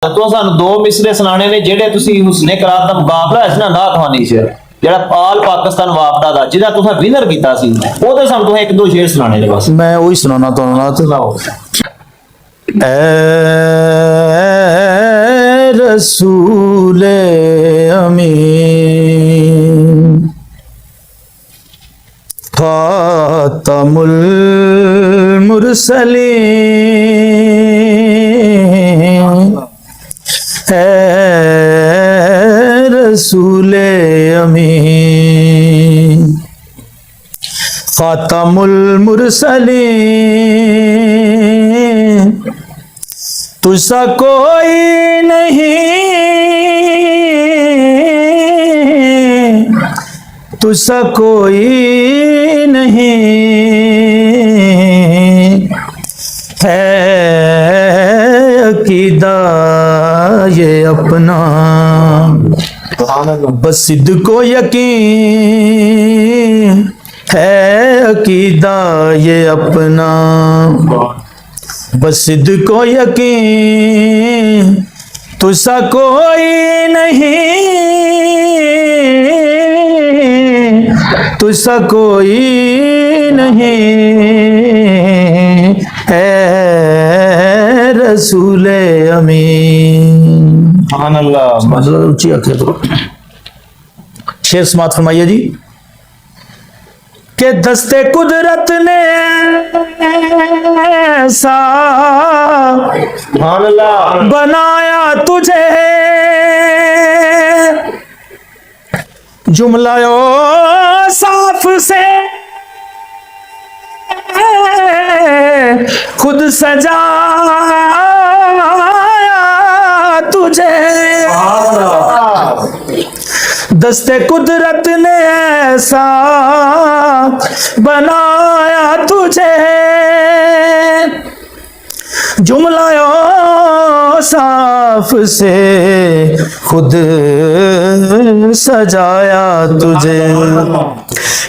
तो सानू दो मिसरे सुनाने ने जेड़े तुसी हुस्ने करार दा मुकाबला है ना नाथवानी से जेड़ा ऑल पाकिस्तान वापदा दा जिदा तुसा विनर कीता सी ओदे सानू तुसा एक दो शेर सुनाने ने बस मैं वही सुनाना तो नाथ सुनाओ। ए रसूल अमीन खातमुल मुरसलीन रसूल अमीन खातमुल मुरसलीन तुझसा कोई नहीं, तुझसा कोई नहीं है अकीदा ये अपना बस सिद्ध को यकीन है अकीदा ये अपना बस सिद्ध को यकीन तुझसा कोई नहीं, तुझसा कोई नहीं है रसूल अमीन। सुभान अल्लाह। मतलब ऊंची आंखें तो शेर समात फरमाइए जी के दस्ते कुदरत ने ऐसा सुभान अल्लाह बनाया तुझे जुमला साफ से खुद सजाया तुझे दस्ते कुदरत ने ऐसा बनाया तुझे जुमला साफ से खुद सजाया तुझे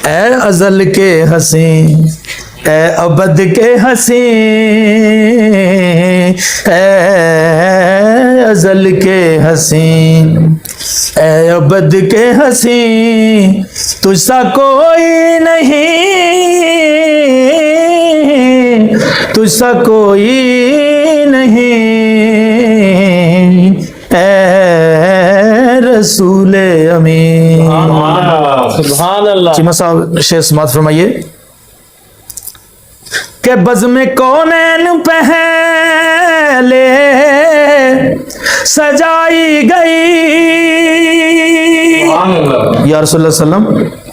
ए अजल के हसी ए अबद के हसी ए अजल के हसी ए अबद के हसी तुझसा कोई नहीं, तुझसा कोई नहीं ए रसूल अमीन। सुभान अल्लाह। चीमा साहब शेर समात फरमाइए के बज़्म कौनैन पहले सजाई गई या रसूलुल्लाह सल्लम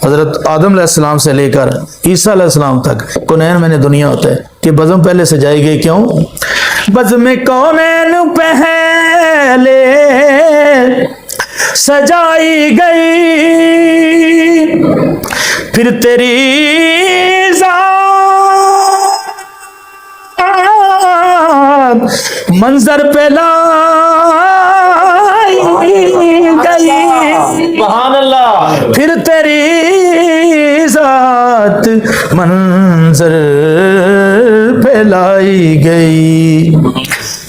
हजरत आदम अलैहिस्सलाम से लेकर ईसा अलैहिस्सलाम तक कौनैन मैंने दुनिया होता है कि बज़्म पहले सजाई गई क्यों बज़्म कौनैन पहले सजाई गई फिर तेरी मंजर पे लाई गई सुभान अल्लाह। फिर तेरी जात मंजर पे लाई गई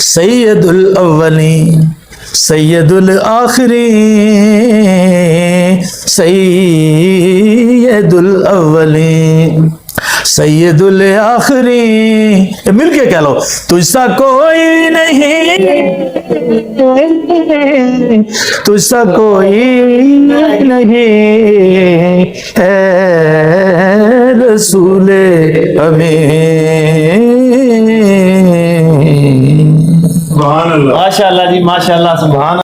सैयदुल अव्वलीन सैयदुल आखिरीन सैयदुल अव्वलीन सैयदुल आखिरीन मिल के कह लो तुझसा कोई नहीं, तुझसा कोई नहीं है रसूल अमीन। माशाअल्लाह जी माशाअल्लाह। सुभान